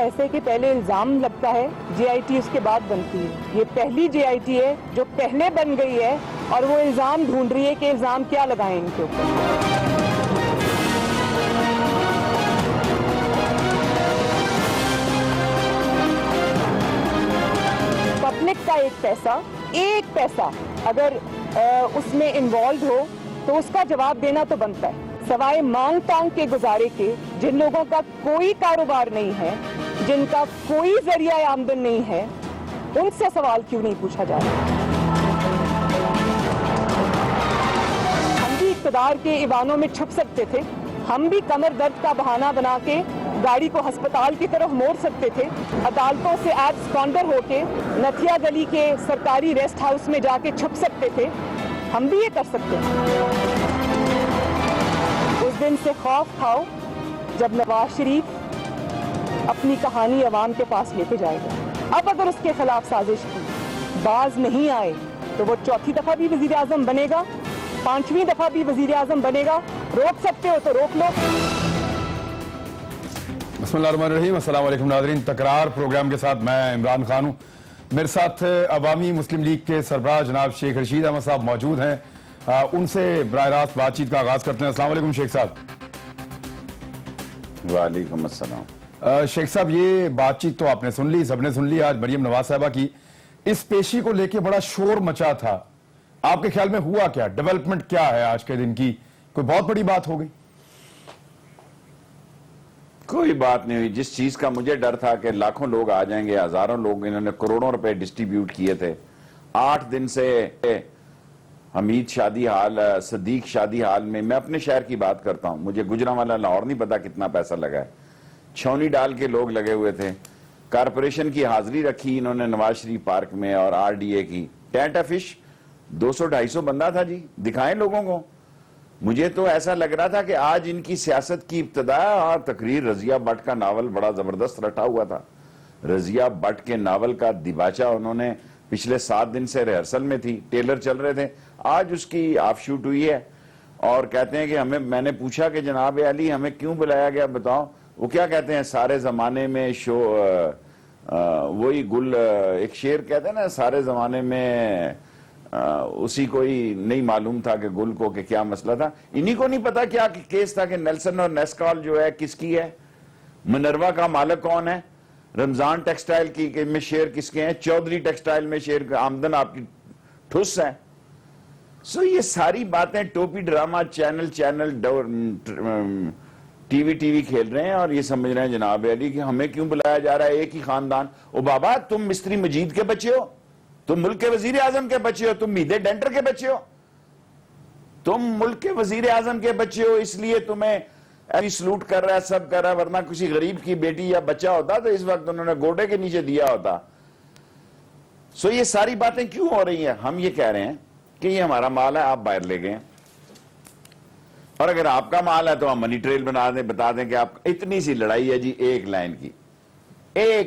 ایسے کہ پہلے الزام لگتا ہے JIT اس کے بعد بنتی ہے. یہ پہلی JIT ہے جو پہلے بن گئی ہے اور وہ الزام ڈھونڈ رہی ہے کہ الزام کیا لگائیں ان کے اوپر. پبلک کا ایک پیسہ اگر اس میں انوالوڈ ہو تو اس کا جواب دینا تو بنتا ہے. سوائے مانگ تانگ کے گزارے کے جن لوگوں کا کوئی کاروبار نہیں ہے, جن کا کوئی ذریعہ آمدن نہیں ہے, ان سے سوال کیوں نہیں پوچھا جا رہا؟ ہم بھی اقتدار کے ایوانوں میں چھپ سکتے تھے, ہم بھی کمر درد کا بہانہ بنا کے گاڑی کو ہسپتال کی طرف موڑ سکتے تھے, عدالتوں سے ایبسکانڈر ہو کے نتھیا گلی کے سرکاری ریسٹ ہاؤس میں جا کے چھپ سکتے تھے. ہم بھی یہ کر سکتے ہیں. اس دن سے خوف کھاؤ جب نواز شریف اپنی کہانی عوام کے پاس لے کے جائے گا. اب اگر اس کے خلاف سازش کی باز نہیں آئے تو وہ چوتھی دفعہ بھی وزیر اعظم بنے گا, 5ویں دفعہ بھی وزیر اعظم بنے گا. روک سکتے ہو تو روک لو. بسم اللہ الرحمن الرحیم. السلام علیکم ناظرین. تکرار پروگرام کے ساتھ میں عمران خان ہوں. میرے ساتھ عوامی مسلم لیگ کے سربراہ جناب شیخ رشید احمد صاحب موجود ہیں. ان سے براہ راست بات چیت کا آغاز کرتے ہیں. السلام علیکم شیخ صاحب. وعلیکم السلام. شیخ صاحب, یہ بات چیت تو آپ نے سن لی, سب نے سن لی. آج مریم نواز صاحبہ کی اس پیشی کو لے کے بڑا شور مچا تھا. آپ کے خیال میں ہوا کیا؟ ڈیولپمنٹ کیا ہے آج کے دن کی؟ کوئی بہت بڑی بات ہو گئی؟ کوئی بات نہیں ہوئی. جس چیز کا مجھے ڈر تھا کہ لاکھوں لوگ آ جائیں گے, ہزاروں لوگ, انہوں نے کروڑوں روپے ڈسٹریبیوٹ کیے تھے. 8 دن سے حمید شادی ہال, صدیق شادی ہال میں اپنے شہر کی بات کرتا ہوں, مجھے گجرانوالہ لاہور نہیں پتا کتنا پیسہ لگا ہے. چھونی ڈال کے لوگ لگے ہوئے تھے. کارپوریشن کی حاضری رکھی انہوں نے نواز شریف پارک میں, اور RDA کی ٹینٹ فش 200-250 بندہ تھا جی. دکھائیں لوگوں کو. مجھے تو ایسا لگ رہا تھا کہ آج ان کی سیاست کی ابتدا. اور تقریر رضیہ بٹ کا ناول بڑا زبردست رٹا ہوا تھا. رضیہ بٹ کے ناول کا دیباچہ انہوں نے پچھلے 7 دن سے ریہرسل میں تھی, ٹیلر چل رہے تھے. آج اس کی آف شوٹ ہوئی ہے اور کہتے ہیں کہ میں نے پوچھا کہ جناب علی ہمیں کیوں بلایا گیا بتاؤ. وہ کیا کہتے ہیں, سارے زمانے میں وہی گل, ایک شعر کہتے ہیں نا, سارے زمانے میں اسی کوئی نہیں معلوم تھا کہ گل کو کہ کیا مسئلہ تھا. انہی کو نہیں پتا کیا کیس تھا کہ نیلسن اور نیسکال جو ہے کس کی ہے, منروا کا مالک کون ہے, رمضان ٹیکسٹائل کی میں شیئر کس کے ہیں, چودھری ٹیکسٹائل میں شیئر, آمدن آپ کی ٹھس ہے. سو یہ ساری باتیں ٹوپی ڈرامہ چینل ٹی وی کھیل رہے ہیں, اور یہ سمجھ رہے ہیں جناب علی کہ ہمیں کیوں بلایا جا رہا ہے, ایک ہی خاندان. او بابا, تم مستری مجید کے بچے ہو, تم ملک کے وزیر اعظم کے بچے ہو, تم میدے ڈینٹر کے بچے ہو, تم ملک کے وزیر اعظم کے بچے ہو, اس لیے تمہیں سلوٹ کر رہا ہے, سب کر رہا ہے. ورنہ کسی غریب کی بیٹی یا بچہ ہوتا تو اس وقت انہوں نے گوڈے کے نیچے دیا ہوتا. سو یہ ساری باتیں کیوں ہو رہی ہیں؟ ہم یہ کہہ رہے ہیں کہ یہ ہمارا مال ہے, آپ باہر لے گئے, اور اگر آپ کا مال ہے تو ہم منی ٹریل بنا دیں, بتا دیں کہ آپ اتنی سی لڑائی ہے جی, ایک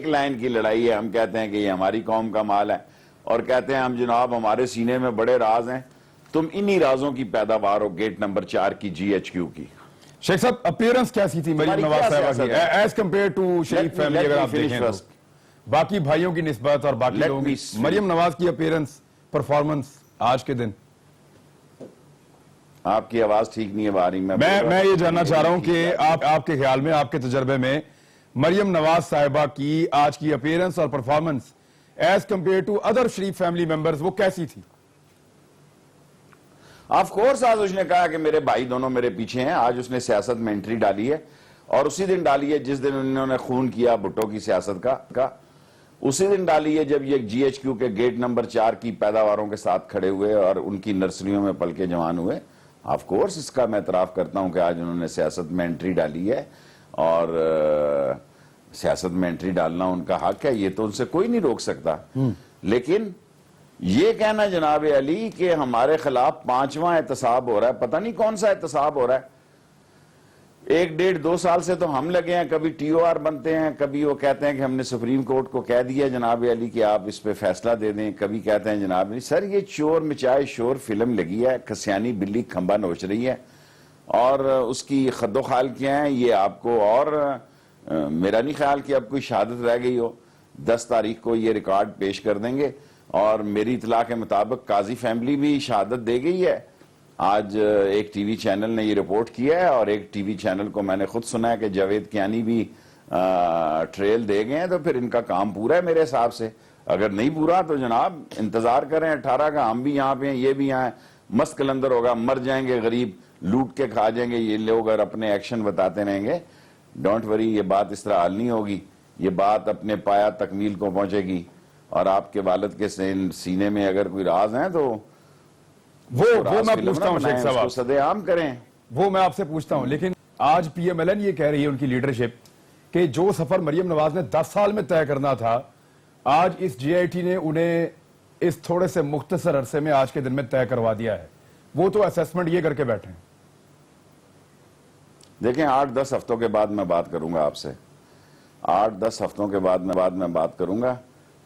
لائن کی لڑائی ہے. ہم کہتے ہیں کہ یہ ہماری قوم کا مال ہے, اور کہتے ہیں ہم جناب ہمارے سینے میں بڑے راز ہیں. تم انہی رازوں کی پیداوار ہو گیٹ نمبر 4 کی GHQ کی. شیخ صاحب, اپیرنس کیسی تھی مریم نواز صاحبہ کی as compare to Sharif family? اگر آپ دیکھیں تو باقی بھائیوں کی نسبت اور باقی لوگوں کی, مریم نواز کی اپیرنس, پرفارمنس آج کے دن. آپ کی آواز ٹھیک نہیں ہے آ رہی. میں یہ جاننا چاہ رہا ہوں کہ آپ کے خیال میں, آپ کے تجربے میں, مریم نواز صاحبہ کی آج کی اپیرنس اور performance as compare to other Sharif family members وہ کیسی تھی؟ آف کورس آج اس نے کہا کہ میرے بھائی دونوں میرے پیچھے ہیں. آج اس نے سیاست میں انٹری ڈالی ہے, اور اسی دن ڈالی ہے جس دن انہوں نے خون کیا بھٹو کی سیاست کا. اسی دن ڈالی ہے جب یہ GHQ کے گیٹ نمبر 4 کی پیداواروں کے ساتھ کھڑے ہوئے اور ان کی نرسریوں میں پل کے جوان ہوئے. آف کورس اس کا میں اعتراف کرتا ہوں کہ آج انہوں نے سیاست میں انٹری ڈالی ہے, اور سیاست میں انٹری ڈالنا ان کا حق ہے, یہ تو ان سے کوئی نہیں روک سکتا. لیکن یہ کہنا جناب علی کہ ہمارے خلاف 5واں احتساب ہو رہا ہے, پتہ نہیں کون سا احتساب ہو رہا ہے. 1-1.5-2 سال سے تو ہم لگے ہیں, کبھی TOR بنتے ہیں, کبھی وہ کہتے ہیں کہ ہم نے سپریم کورٹ کو کہہ دیا جناب علی کہ آپ اس پہ فیصلہ دے دیں, کبھی کہتے ہیں جناب علی سر یہ چور مچائے شور فلم لگی ہے, کسیانی بلی کھمبا نوچ رہی ہے, اور اس کی خد و خال کیا ہے یہ آپ کو اور میرا نہیں خیال کہ اب کوئی شہادت رہ گئی ہو. 10 تاریخ کو یہ ریکارڈ پیش کر دیں گے, اور میری اطلاع کے مطابق قاضی فیملی بھی شہادت دے گئی ہے. آج ایک ٹی وی چینل نے یہ رپورٹ کیا ہے, اور ایک ٹی وی چینل کو میں نے خود سنا ہے کہ جاوید کیانی بھی ٹریل دے گئے ہیں. تو پھر ان کا کام پورا ہے میرے حساب سے. اگر نہیں پورا تو جناب انتظار کریں 18 کا, ہم بھی یہاں پہ ہیں, یہ بھی یہاں ہیں. مست کلندر ہوگا, مر جائیں گے غریب, لوٹ کے کھا جائیں گے یہ لوگ, اور اپنے ایکشن بتاتے رہیں گے. ڈونٹ وری, یہ بات اس طرح حل نہیں ہوگی. یہ بات اپنے پایا تکمیل کو پہنچے گی, اور آپ کے والد کے سینے میں اگر کوئی راز ہیں تو وہ میں پوچھتا ہوں شیخ صاحب, صدے عام کریں. وہ میں آپ سے پوچھتا ہوں. لیکن آج پی ایم ایل این یہ کہہ رہی ہے, ان کی لیڈرشپ, کہ جو سفر مریم نواز نے 10 سال میں طے کرنا تھا, آج اس جے آئی ٹی نے انہیں اس تھوڑے سے مختصر عرصے میں آج کے دن میں طے کروا دیا ہے. وہ تو اسیسمنٹ یہ کر کے بیٹھے ہیں. دیکھیں 8-10 ہفتوں کے بعد میں بات کروں گا آپ سے. 8-10 ہفتوں کے بعد میں بات کروں گا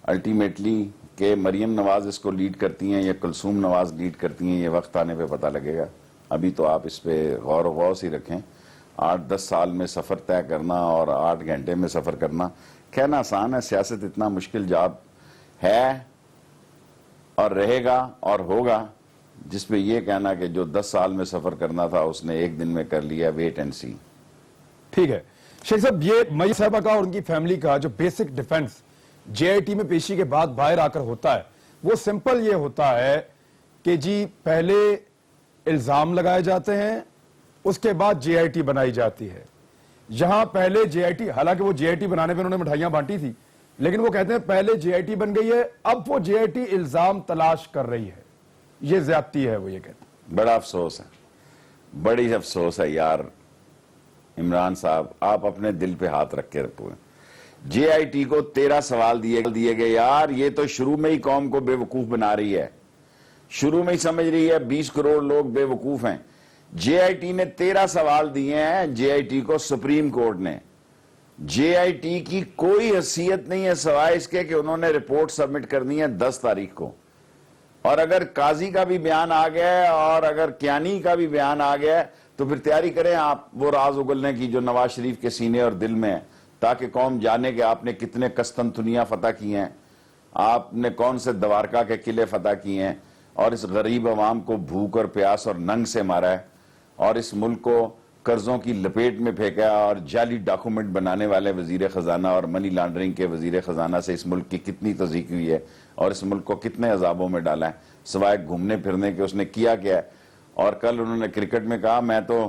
الٹیمیٹلی کہ مریم نواز اس کو لیڈ کرتی ہیں یا کلثوم نواز لیڈ کرتی ہیں. یہ وقت آنے پہ پتہ لگے گا. ابھی تو آپ اس پہ غور و غوص ہی رکھیں. 8-10 سال میں سفر طے کرنا اور 8 گھنٹے میں سفر کرنا کہنا آسان ہے. سیاست اتنا مشکل جاب ہے اور رہے گا اور ہوگا, جس پہ یہ کہنا کہ جو 10 سال میں سفر کرنا تھا اس نے 1 دن میں کر لیا. ویٹ اینڈ سی. ٹھیک ہے شیخ صاحب, یہ مریم صاحبہ کا اور ان کی فیملی کا جو basic defence J I T میں پیشی کے بعد باہر آ کر ہوتا ہے, وہ سمپل یہ ہوتا ہے کہ جی پہلے الزام لگائے جاتے ہیں, اس کے بعد جے آئی ٹی بنائی جاتی ہے. یہاں پہلے جے آئی ٹی, حالانکہ وہ جے آئی ٹی بنانے میں انہوں نے مٹھائیاں بانٹی تھی, لیکن وہ کہتے ہیں پہلے جے آئی ٹی بن گئی ہے, اب وہ جے آئی ٹی الزام تلاش کر رہی ہے. یہ زیادتی ہے, وہ یہ کہتے ہیں. بڑا افسوس ہے, بڑی افسوس ہے یار عمران صاحب, آپ اپنے دل پہ ہاتھ رکھ کے رکھو. جے آئی ٹی کو 13 سوال دیے گئے. یار یہ تو شروع میں ہی قوم کو بے وقوف بنا رہی ہے, شروع میں ہی سمجھ رہی ہے 20 کروڑ لوگ بے وقوف ہیں. جے آئی ٹی نے 13 سوال دیے ہیں جے آئی ٹی کو سپریم کورٹ نے. جے آئی ٹی کی کوئی حیثیت نہیں ہے سوائے اس کے کہ انہوں نے رپورٹ سبمٹ کرنی ہے 10 تاریخ کو. اور اگر قاضی کا بھی بیان آ گیا ہے اور اگر کیانی کا بھی بیان آ گیا ہے تو پھر تیاری کریں آپ وہ راز اگلنے کی جو نواز شریف کے سینے اور دل میں ہے, تاکہ قوم جانے کہ آپ نے کتنے قسطنطنیہ فتح کیے ہیں, آپ نے کون سے دوارکا کے قلعے فتح کیے ہیں, اور اس غریب عوام کو بھوک اور پیاس اور ننگ سے مارا ہے, اور اس ملک کو قرضوں کی لپیٹ میں پھینکا, اور جعلی ڈاکومنٹ بنانے والے وزیر خزانہ اور منی لانڈرنگ کے وزیر خزانہ سے اس ملک کی کتنی تزیق ہوئی ہے, اور اس ملک کو کتنے عذابوں میں ڈالا ہے, سوائے گھومنے پھرنے کے اس نے کیا کیا ہے. اور کل انہوں نے کرکٹ میں کہا, میں تو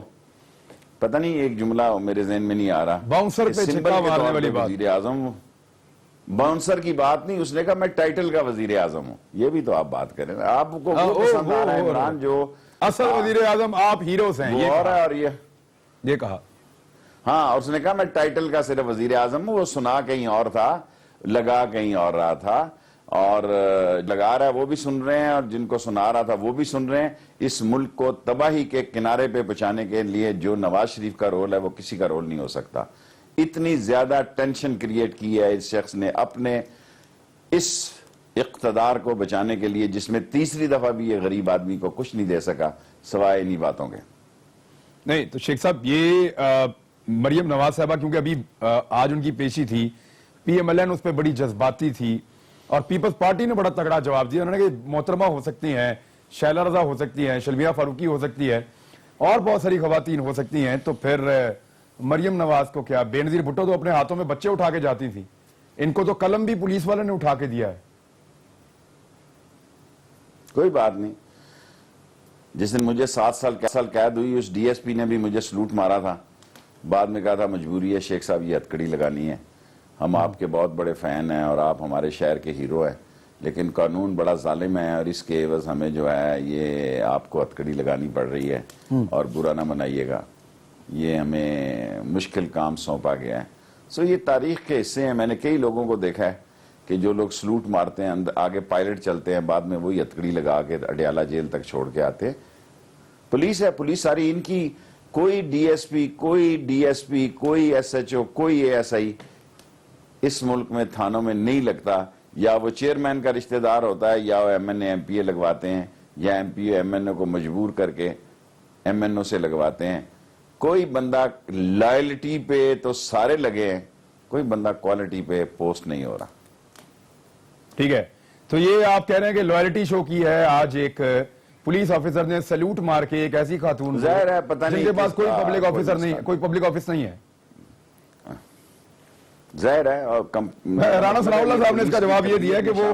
پتہ نہیں ایک جملہ میرے ذہن میں نہیں آ رہا, باؤنسر پہ چھکا مارنے والی بات. وزیر اعظم, باؤنسر کی بات نہیں, اس نے کہا میں ٹائٹل کا وزیر اعظم ہوں. یہ بھی تو آپ بات کریں, آپ کو وہ پسند آ رہا ہے عمران جو اصل وزیر اعظم آپ ہیروز ہیں, وہ اور ہے. اور یہ کہا ہاں, اس نے کہا میں ٹائٹل کا صرف وزیر اعظم ہوں. وہ سنا کہیں اور تھا, لگا کہیں اور رہا تھا, اور لگا رہا ہے وہ بھی سن رہے ہیں, اور جن کو سنا رہا تھا وہ بھی سن رہے ہیں. اس ملک کو تباہی کے کنارے پہ پہنچانے کے لیے جو نواز شریف کا رول ہے وہ کسی کا رول نہیں ہو سکتا. اتنی زیادہ ٹینشن کریٹ کی ہے اس شخص نے اپنے اس اقتدار کو بچانے کے لیے, جس میں تیسری دفعہ بھی یہ غریب آدمی کو کچھ نہیں دے سکا سوائے انہی باتوں کے. نہیں تو شیخ صاحب, یہ مریم نواز صاحبہ کیونکہ ابھی آج ان کی پیشی تھی, پی ایم ایل این اس پہ بڑی جذباتی تھی, اور پیپلز پارٹی نے بڑا تگڑا جواب دیا. انہوں نے کہ محترمہ ہو سکتی ہیں, شیلا رضا ہو سکتی ہیں, شلبیہ فاروقی ہو سکتی ہے, اور بہت ساری خواتین ہو سکتی ہیں, تو پھر مریم نواز کو کیا؟ بے نظیر بھٹو تو اپنے ہاتھوں میں بچے اٹھا کے جاتی تھی, ان کو تو قلم بھی پولیس والے نے اٹھا کے دیا ہے. کوئی بات نہیں, جس دن مجھے 7 سال قید ہوئی اس ڈی ایس پی نے بھی مجھے سلوٹ مارا تھا, بعد میں کہا تھا مجبوری ہے شیخ صاحب یہ ہتکڑی لگانی ہے, ہم آپ کے بہت بڑے فین ہیں اور آپ ہمارے شہر کے ہیرو ہیں, لیکن قانون بڑا ظالم ہے اور اس کے عوض ہمیں جو ہے یہ آپ کو ہتکڑی لگانی پڑ رہی ہے, اور برا نہ منائیے گا, یہ ہمیں مشکل کام سونپا گیا ہے. سو یہ تاریخ کے حصے ہیں. میں نے کئی لوگوں کو دیکھا ہے کہ جو لوگ سلوٹ مارتے ہیں, آگے پائلٹ چلتے ہیں, بعد میں وہی ہتکڑی لگا کے اڈیالہ جیل تک چھوڑ کے آتے. پولیس ہے, پولیس ساری ان کی, کوئی ڈی ایس پی, کوئی ڈی ایس پی, کوئی ایس ایچ او, کوئی اے ایس آئی اس ملک میں تھانوں میں نہیں لگتا. یا وہ چیئرمین کا رشتہ دار ہوتا ہے, یا وہ M N A M P A لگواتے ہیں, یا M P A M N A کو مجبور کر کے ایم این او سے لگواتے ہیں. کوئی بندہ لائلٹی پہ تو سارے لگے ہیں, کوئی بندہ کوالٹی پہ پوسٹ نہیں ہو رہا. ٹھیک ہے, تو یہ آپ کہہ رہے ہیں کہ لوائلٹی شو کی ہے. آج ایک پولیس آفیسر نے سیلوٹ مار کے ایک ایسی خاتون, ظاہر ہے پتہ نہیں جن کے پاس کوئی پبلک آفیسر نہیں, کوئی پبلک آفس نہیں ہے, ظاہر ہے. اور رانا ثناء اللہ صاحب نے اس کا جواب یہ دیا ہے کہ وہ,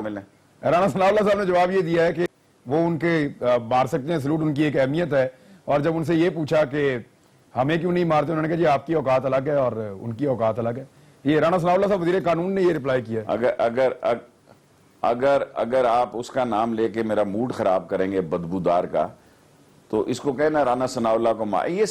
رانا ثناء اللہ صاحب نے جواب یہ دیا ہے کہ وہ ان کے مار سکتے ہیں سیلوٹ, ان کی ایک اہمیت ہے. اور جب ان سے یہ پوچھا کہ ہمیں کیوں نہیں مارتے, انہوں نے کہا جی آپ کی اوقات الگ ہے اور ان کی اوقات الگ ہے. یہ رانا ثناء اللہ صاحب وزیر قانون نے یہ رپلائی کیا ہے. اگر آپ اس کا نام لے کے میرا موڈ خراب کریں گے بدبودار کا, تو اس کو کہنا رانا ثناء اللہ کو یہ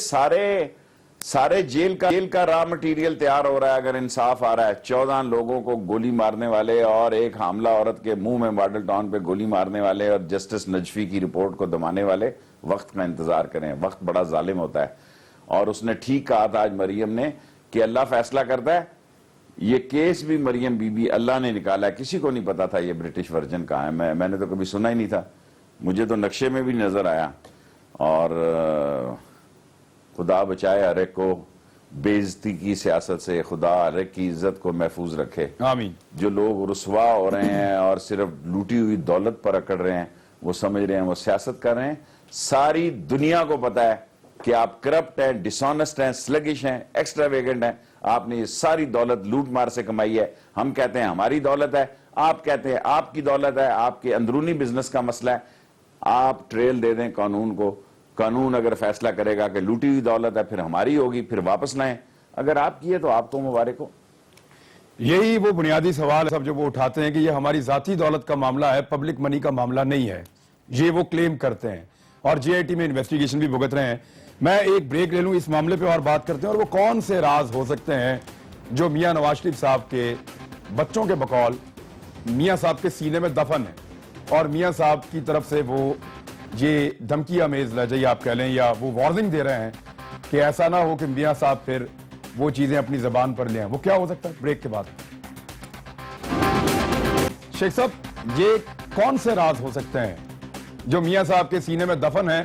سارے جیل کا را مٹیریل تیار ہو رہا ہے. اگر انصاف آ رہا ہے, 14 لوگوں کو گولی مارنے والے اور ایک حاملہ عورت کے منہ میں ماڈل ٹاؤن پہ گولی مارنے والے اور جسٹس نجفی کی رپورٹ کو دبانے والے, وقت کا انتظار کریں. وقت بڑا ظالم ہوتا ہے. اور اس نے ٹھیک کہا تھا آج مریم نے کہ اللہ فیصلہ کرتا ہے. یہ کیس بھی مریم بی بی اللہ نے نکالا ہے, کسی کو نہیں پتا تھا یہ برٹش ورجن کہاں ہے. میں نے تو کبھی سنا ہی نہیں تھا, مجھے تو نقشے میں بھی نظر آیا. اور خدا بچائے ہر ایک کو بے عزتی کی سیاست سے, خدا ہر ایک کی عزت کو محفوظ رکھے. آمین. جو لوگ رسوا ہو رہے ہیں اور صرف لوٹی ہوئی دولت پر اکڑ رہے ہیں, وہ سمجھ رہے ہیں وہ سیاست کر رہے ہیں. ساری دنیا کو پتا ہے کہ آپ کرپٹ ہیں, ڈس آنسٹ ہیں, سلگش ہیں, ایکسٹراویگنٹ ہیں. آپ نے یہ ساری دولت لوٹ مار سے کمائی ہے. ہم کہتے ہیں ہماری دولت ہے, آپ کہتے ہیں آپ کی دولت ہے, آپ کے اندرونی بزنس کا مسئلہ ہے. آپ ٹریل دے دیں قانون کو, قانون اگر فیصلہ کرے گا کہ لوٹی ہوئی دولت ہے پھر ہماری ہوگی, پھر واپس لائیں. اگر آپ کیے تو آپ کو مبارک ہو. یہی وہ بنیادی سوال سب جو وہ اٹھاتے ہیں کہ یہ ہماری ذاتی دولت کا معاملہ ہے, پبلک منی کا معاملہ نہیں ہے, یہ وہ کلیم کرتے ہیں. اور جے آئی ٹی میں انویسٹیگیشن بھی بھگت رہے ہیں. میں ایک بریک لے لوں, اس معاملے پہ اور بات کرتے ہیں. اور وہ کون سے راز ہو سکتے ہیں جو میاں نواز شریف صاحب کے بچوں کے بقول میاں صاحب کے سینے میں دفن ہے, اور میاں صاحب کی طرف سے وہ یہ دھمکی آمیز لہجہ آپ کہہ لیں یا وہ وارننگ دے رہے ہیں کہ ایسا نہ ہو کہ میاں صاحب پھر وہ چیزیں اپنی زبان پر لیں. وہ کیا ہو سکتا ہے؟ بریک کے بعد. شیخ صاحب, یہ کون سے راز ہو سکتے ہیں جو میاں صاحب کے سینے میں دفن ہیں,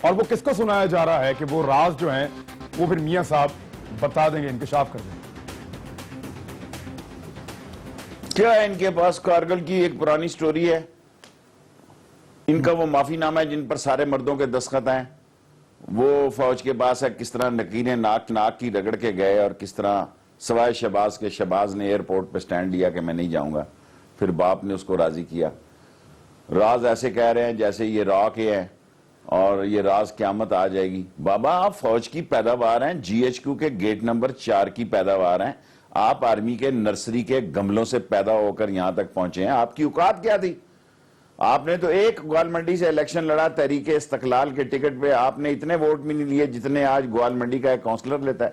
اور وہ کس کو سنایا جا رہا ہے کہ وہ راز جو ہیں وہ پھر میاں صاحب بتا دیں گے, انکشاف کر دیں گے؟ کیا ہے ان کے پاس؟ کارگل کی ایک پرانی سٹوری ہے. ان کا وہ معافی نامہ ہے جن پر سارے مردوں کے دستخط ہیں. وہ فوج کے پاس ہے, کس طرح نکیریں ناک کی رگڑ کے گئے, اور کس طرح سوائے شہباز کے شہباز نے ایئرپورٹ پہ سٹینڈ لیا کہ میں نہیں جاؤں گا. پھر باپ نے اس کو راضی کیا. راز ایسے کہہ رہے ہیں جیسے یہ را کے ہیں اور یہ راز قیامت آ جائے گی. بابا آپ فوج کی پیداوار ہیں, جی ایچ کیو کے گیٹ نمبر 4 کی پیداوار ہیں. آپ آرمی کے نرسری کے گملوں سے پیدا ہو کر یہاں تک پہنچے ہیں. آپ کی اوقات کیا تھی؟ آپ نے تو ایک گوال منڈی سے الیکشن لڑا تحریک استقلال کے ٹکٹ پہ. آپ نے اتنے ووٹ بھی نہیں لیے جتنے آج گوال منڈی کا ایک کونسلر لیتا ہے.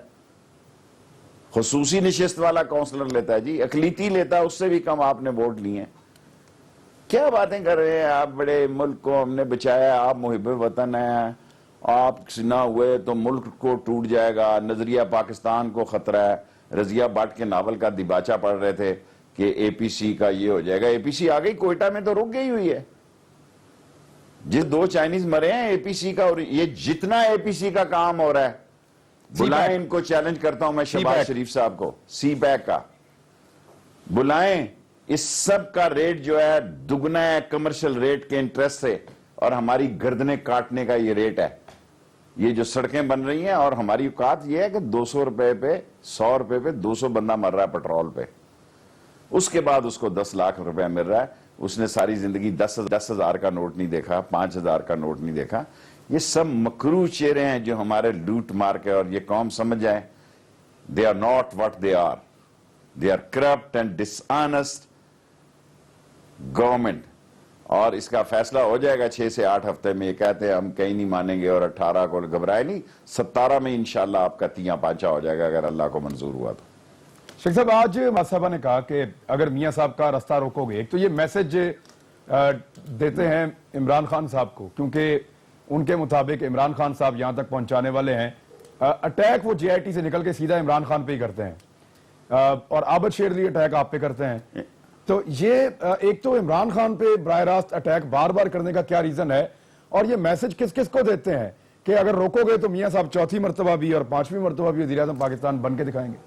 خصوصی نشست والا کونسلر لیتا ہے جی, اقلیتی لیتا ہے, اس سے بھی کم آپ نے ووٹ لیے ہیں. کیا باتیں کر رہے ہیں آپ؟ بڑے ملک کو ہم نے بچایا, آپ محب وطن ہیں, آپ نہ ہوئے تو ملک کو ٹوٹ جائے گا, نظریہ پاکستان کو خطرہ ہے. رضیہ بٹ کے ناول کا دیباچہ پڑھ رہے تھے کہ اے پی سی کا یہ ہو جائے گا. اے پی سی آ گئی, کوئٹہ میں تو رک گئی ہوئی ہے. جس 2 چائنیز مرے ہیں اے پی سی کا, اور یہ جتنا اے پی سی کا کام ہو رہا ہے, بلائیں ان کو, چیلنج کرتا ہوں میں شہباز شریف صاحب کو, سی پیک کا بلائیں. اس سب کا ریٹ جو ہے دگنا ہے کمرشل ریٹ کے انٹرسٹ سے, اور ہماری گردنیں کاٹنے کا یہ ریٹ ہے. یہ جو سڑکیں بن رہی ہیں, اور ہماری اوقات یہ ہے کہ 200 روپے پہ 100 روپے پہ 200 بندہ مر رہا ہے پٹرول پہ. اس کے بعد اس کو 10 لاکھ روپے مل رہا ہے. اس نے ساری زندگی 10,000 کا نوٹ نہیں دیکھا, 5,000 کا نوٹ نہیں دیکھا. یہ سب مکروہ چہرے ہیں جو ہمارے لوٹ مار کے, اور یہ قوم سمجھ جائے they are not what they are. They are corrupt and dishonest government. اور اس کا فیصلہ ہو جائے گا 6 سے 8 ہفتے میں. یہ کہتے ہیں ہم کہیں نہیں مانیں گے, اور 18 کو گھبرائے نہیں, 17 میں انشاءاللہ آپ کا تیاں پانچا ہو جائے گا اگر اللہ کو منظور ہوا تو. شیخ صاحب, آج صاحبہ نے کہا کہ اگر میاں صاحب کا رستہ روکو گے, ایک تو یہ میسج دیتے ہیں عمران خان صاحب کو, کیونکہ ان کے مطابق عمران خان صاحب یہاں تک پہنچانے والے ہیں. اٹیک وہ جے آئی ٹی سے نکل کے سیدھا عمران خان پہ ہی کرتے ہیں, اور عابد شیر علی اٹیک آپ پہ کرتے ہیں. تو یہ ایک تو عمران خان پہ براہ راست اٹیک بار بار کرنے کا کیا ریزن ہے, اور یہ میسج کس کس کو دیتے ہیں کہ اگر روکو گے تو میاں صاحب چوتھی مرتبہ بھی اور پانچویں مرتبہ بھی وزیر اعظم پاکستان بن کے دکھائیں گے؟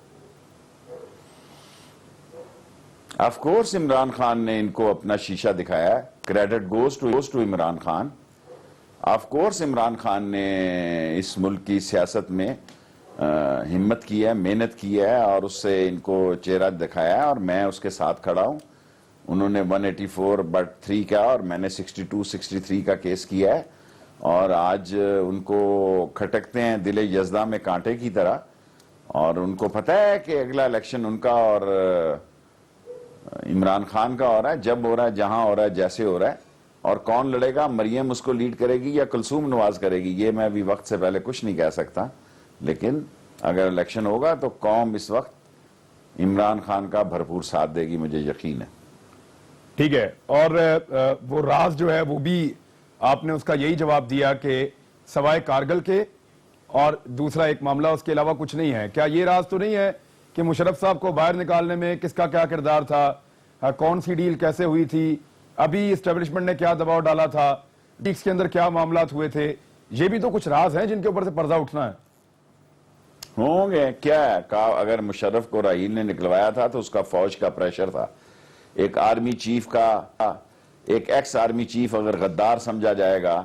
آف کورس عمران خان نے ان کو اپنا شیشہ دکھایا ہے. Credit goes to Imran Khan. Of course Imran Khan نے اس ملک کی سیاست میں ہمت کی ہے, محنت کی ہے, اور اس سے ان کو چہرہ دکھایا ہے, اور میں اس کے ساتھ کھڑا ہوں. انہوں نے 184/3 کا اور میں نے 62-63 کا کیس کیا ہے, اور آج ان کو کھٹکتے ہیں دل یزدہ میں کانٹے کی طرح, اور ان کو پتہ ہے کہ اگلا الیکشن ان کا اور عمران خان کا ہو رہا ہے, جب ہو رہا ہے, جہاں ہو رہا ہے, جیسے ہو رہا ہے, اور کون لڑے گا, مریم اس کو لیڈ کرے گی یا کلثوم نواز کرے گی, یہ میں ابھی وقت سے پہلے کچھ نہیں کہہ سکتا, لیکن اگر الیکشن ہوگا تو قوم اس وقت عمران خان کا بھرپور ساتھ دے گی, مجھے یقین ہے. ٹھیک ہے, اور وہ راز جو ہے وہ بھی آپ نے اس کا یہی جواب دیا کہ سوائے کارگل کے اور دوسرا ایک معاملہ اس کے علاوہ کچھ نہیں ہے. کیا یہ راز تو نہیں ہے کہ مشرف صاحب کو باہر نکالنے میں کس کا کیا کردار تھا, کون سی ڈیل کیسے ہوئی تھی, ابھی اسٹیبلشمنٹ نے کیا دباؤ ڈالا تھا, ٹیکس کے اندر کیا معاملات ہوئے تھے, یہ بھی تو کچھ راز ہیں جن کے اوپر سے پردہ اٹھنا ہے. ہوں گے کیا ہے, اگر مشرف کو راحیل نے نکلوایا تھا تو اس کا فوج کا پریشر تھا. ایک آرمی چیف کا, ایک ایکس آرمی چیف اگر غدار سمجھا جائے گا,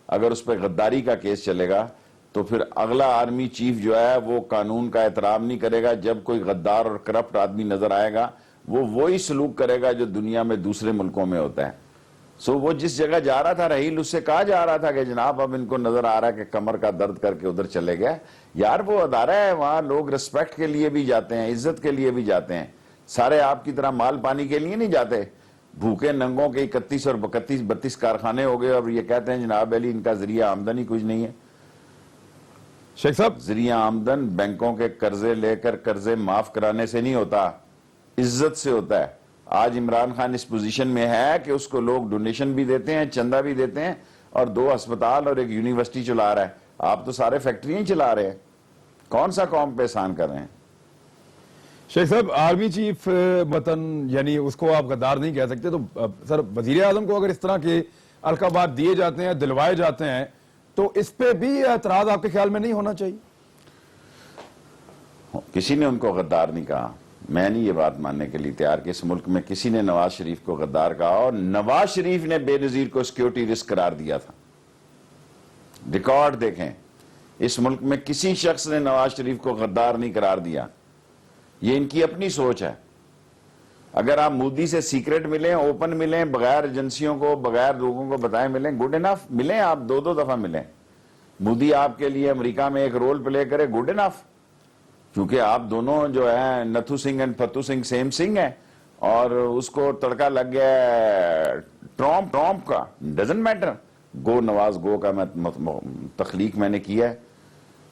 اگر اس پہ غداری کا کیس چلے گا, تو پھر اگلا آرمی چیف جو ہے وہ قانون کا احترام نہیں کرے گا. جب کوئی غدار اور کرپٹ آدمی نظر آئے گا وہ وہی سلوک کرے گا جو دنیا میں دوسرے ملکوں میں ہوتا ہے. وہ جس جگہ جا رہا تھا راحیل, اس سے کہا جا رہا تھا کہ جناب اب ان کو نظر آ رہا ہے کہ کمر کا درد کر کے ادھر چلے گئے. یار وہ ادارہ ہے, وہاں لوگ ریسپیکٹ کے لیے بھی جاتے ہیں, عزت کے لیے بھی جاتے ہیں, سارے آپ کی طرح مال پانی کے لیے نہیں جاتے. بھوکے ننگوں کے 31 اور 32 کارخانے ہو گئے, اور یہ کہتے ہیں جناب علی ان کا ذریعہ آمدن ہی کچھ نہیں ہے. شیخ صاحب, ذریعہ آمدن بینکوں کے قرضے لے کر قرضے معاف کرانے سے نہیں ہوتا, عزت سے ہوتا ہے. آج عمران خان اس پوزیشن میں ہے کہ اس کو لوگ ڈونیشن بھی دیتے ہیں, چندہ بھی دیتے ہیں, اور 2 ہسپتال اور 1 یونیورسٹی چلا رہا ہے. آپ تو سارے فیکٹریاں ہی چلا رہے ہیں, کون سا قوم پہ احسان کر رہے ہیں؟ شیخ صاحب, آرمی چیف وطن یعنی اس کو آپ غدار نہیں کہہ سکتے, تو سر وزیر اعظم کو اگر اس طرح کے القابات دیے جاتے ہیں, دلوائے جاتے ہیں, تو اس پہ بھی اعتراض آپ کے خیال میں نہیں ہونا چاہیے؟ کسی نے ان کو غدار نہیں کہا. میں نہیں یہ بات ماننے کے لیے تیار کہ اس ملک میں کسی نے نواز شریف کو غدار کہا, اور نواز شریف نے بے نظیر کو سیکیورٹی رسک قرار دیا تھا. ریکارڈ دیکھیں, اس ملک میں کسی شخص نے نواز شریف کو غدار نہیں قرار دیا. یہ ان کی اپنی سوچ ہے. اگر آپ مودی سے سیکرٹ ملیں, اوپن ملیں, بغیر ایجنسیوں کو, بغیر لوگوں کو بتائیں ملیں, گڈ انف. ملیں آپ 2 دفعہ ملیں, مودی آپ کے لیے امریکہ میں ایک رول پلے کرے, گڈ انف. کیونکہ آپ دونوں جو ہیں نتھو سنگھ اینڈ فتو سنگھ سیم سنگھ ہیں, اور اس کو تڑکا لگ گیا ٹرمپ کا, ڈزنٹ میٹر. گو نواز گو کا میں تخلیق میں نے کیا ہے,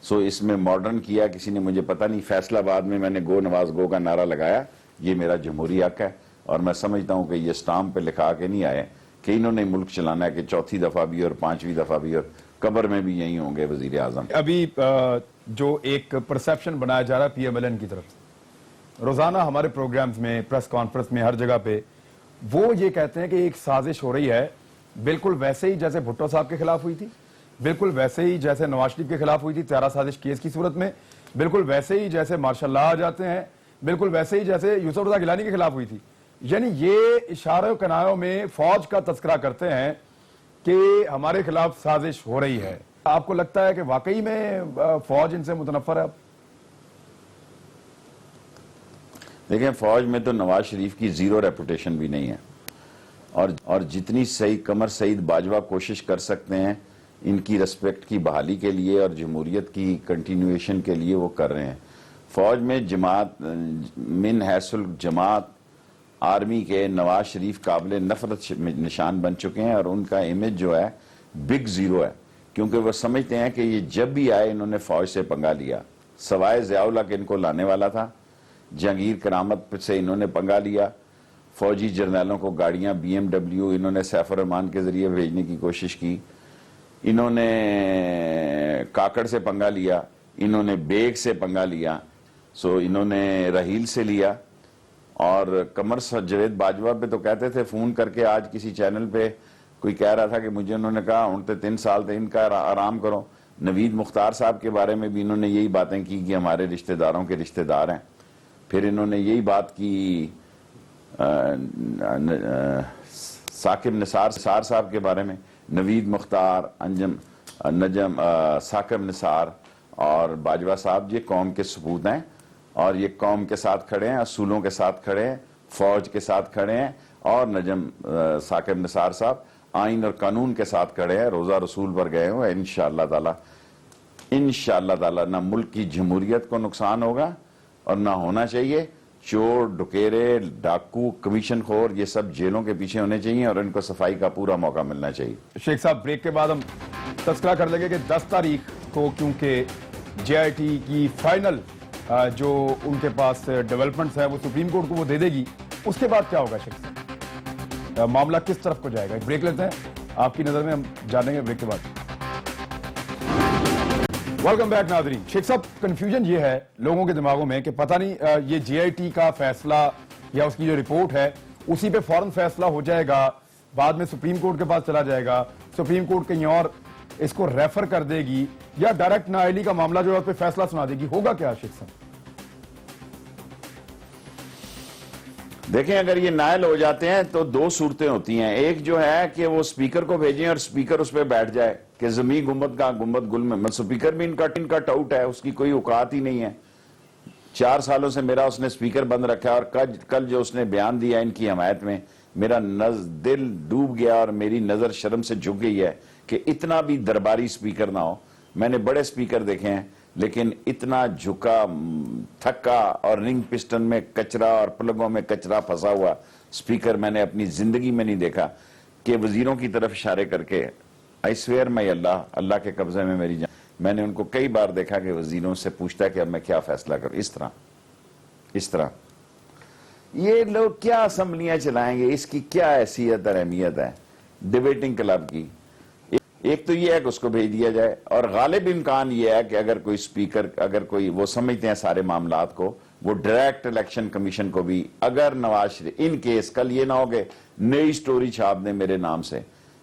سو اس میں ماڈرن کیا کسی نے, مجھے پتہ نہیں. فیصلہ آباد میں نے گو نواز گو کا نعرہ لگایا, یہ میرا جمہوری حق ہے, اور میں سمجھتا ہوں کہ یہ اسٹامپ پہ لکھا کے نہیں آئے کہ انہوں نے ملک چلانا ہے کہ 4تھی دفعہ بھی اور 5ویں دفعہ بھی, اور قبر میں بھی یہی ہوں گے وزیر اعظم. ابھی جو ایک پرسیپشن بنایا جا رہا ہے پی ایم ایل این کی طرف سے, روزانہ ہمارے پروگرامز میں, پریس کانفرنس میں, ہر جگہ پہ وہ یہ کہتے ہیں کہ ایک سازش ہو رہی ہے, بالکل ویسے ہی جیسے بھٹو صاحب کے خلاف ہوئی تھی, بالکل ویسے ہی جیسے نواز شریف کے خلاف ہوئی تھی تیرا سازش کیس کی صورت میں, بالکل ویسے ہی جیسے مارشاء اللہ آ جاتے ہیں, بالکل ویسے ہی جیسے یوسف رضا گیلانی کے خلاف ہوئی تھی. یعنی یہ اشاروں کنایوں میں فوج کا تذکرہ کرتے ہیں کہ ہمارے خلاف سازش ہو رہی ہے. آپ کو لگتا ہے کہ واقعی میں فوج ان سے متنفر ہے؟ دیکھیں, فوج میں تو نواز شریف کی 0 ریپوٹیشن بھی نہیں ہے, اور جتنی قمر سعید باجوہ کوشش کر سکتے ہیں ان کی ریسپیکٹ کی بحالی کے لیے اور جمہوریت کی کنٹینیویشن کے لیے وہ کر رہے ہیں. فوج میں جماعت من حیث الجماعت آرمی کے نواز شریف قابل نفرت نشان بن چکے ہیں, اور ان کا امیج جو ہے بگ 0 ہے, کیونکہ وہ سمجھتے ہیں کہ یہ جب بھی آئے انہوں نے فوج سے پنگا لیا. سوائے ضیاء اللہ کے ان کو لانے والا تھا, جہانگیر کرامت سے انہوں نے پنگا لیا, فوجی جرنیلوں کو گاڑیاں BMW انہوں نے سیف الرحمان کے ذریعے بھیجنے کی کوشش کی, انہوں نے کاکڑ سے پنگا لیا, انہوں نے بیگ سے پنگا لیا, سو انہوں نے رحیل سے لیا. اور قمر جاوید باجوہ پہ تو کہتے تھے فون کر کے, آج کسی چینل پہ کوئی کہہ رہا تھا کہ مجھے انہوں نے کہا ہوں تے 3 سال تے ان کا آرام کرو. نوید مختار صاحب کے بارے میں بھی انہوں نے یہی باتیں کی کہ ہمارے رشتہ داروں کے رشتہ دار ہیں. پھر انہوں نے یہی بات کی ثاقب نثار صاحب کے بارے میں. نوید مختار، نجم ثاقب نثار اور باجوہ صاحب یہ قوم کے سپوت ہیں اور یہ قوم کے ساتھ کھڑے ہیں، اصولوں کے ساتھ کھڑے ہیں، فوج کے ساتھ کھڑے ہیں. اور نجم ثاقب نثار صاحب آئین اور قانون کے ساتھ کھڑے ہیں، روزہ رسول پر گئے ہوئے. انشاءاللہ تعالی نہ ملک کی جمہوریت کو نقصان ہوگا اور نہ ہونا چاہیے. چور، ڈکیرے، ڈاکو، کمیشن خور یہ سب جیلوں کے پیچھے ہونے چاہیے اور ان کو صفائی کا پورا موقع ملنا چاہیے. شیخ صاحب بریک کے بعد ہم تذکرہ کر لیں گے کہ 10 تاریخ کو کیونکہ JIT کی فائنل جو ان کے پاس ڈیولپمنٹس ہیں وہ سپریم کورٹ کو وہ دے دے گی. اس کے بعد کیا ہوگا شیخ صاحب؟ معاملہ کس طرف کو جائے گا؟ بریک لیتے ہیں، آپ کی نظر میں ہم جانیں گے بریک کے بعد. ویلکم بیک ناظرین. شیخ صاحب کنفیوژن یہ ہے لوگوں کے دماغوں میں کہ پتہ نہیں یہ JIT کا فیصلہ یا اس کی جو رپورٹ ہے اسی پہ فوراً فیصلہ ہو جائے گا، بعد میں سپریم کورٹ کے پاس چلا جائے گا، سپریم کورٹ کہیں اور اس کو ریفر کر دے گی یا ڈائریکٹ نااہلی کا معاملہ جو ہے اس پہ فیصلہ سنا دے گی. ہوگا کیا شیخ صاحب؟ دیکھیں اگر یہ نائل ہو جاتے ہیں تو دو صورتیں ہوتی ہیں. ایک جو ہے کہ وہ سپیکر کو بھیجیں اور سپیکر اس پہ بیٹھ جائے کہ زمین گنبد کا گنبد گل میں. سپیکر بھی ان کا ٹاؤٹ ہے، اس کی کوئی اوقات ہی نہیں ہے. 4 سالوں سے میرا اس نے سپیکر بند رکھا ہے اور کل جو اس نے بیان دیا ان کی حمایت میں میرا دل ڈوب گیا اور میری نظر شرم سے جھک گئی ہے کہ اتنا بھی درباری سپیکر نہ ہو. میں نے بڑے سپیکر دیکھے ہیں لیکن اتنا جھکا، تھکا اور رنگ پسٹن میں کچرا اور پلگوں میں کچرا پھنسا ہوا سپیکر میں نے اپنی زندگی میں نہیں دیکھا کہ وزیروں کی طرف اشارے کر کے I swear میں اللہ کے قبضے میں میری جان. میں نے ان کو کئی بار دیکھا کہ وزیروں سے پوچھتا ہے کہ اب میں کیا فیصلہ کروں. اس طرح یہ لوگ کیا اسمبلیاں چلائیں گے، اس کی کیا حیثیت اور اہمیت ہے ڈیبیٹنگ کلب کی. ایک تو یہ ہے کہ اس کو بھیج دیا جائے اور غالب امکان یہ ہے کہ اگر کوئی سپیکر وہ سمجھتے ہیں سارے معاملات کو، وہ ڈائریکٹ الیکشن کمیشن کو بھی اگر نواز شریف ان کیس کل یہ نہ ہو کہ نئی سٹوری چھاپ دیں میرے نام سے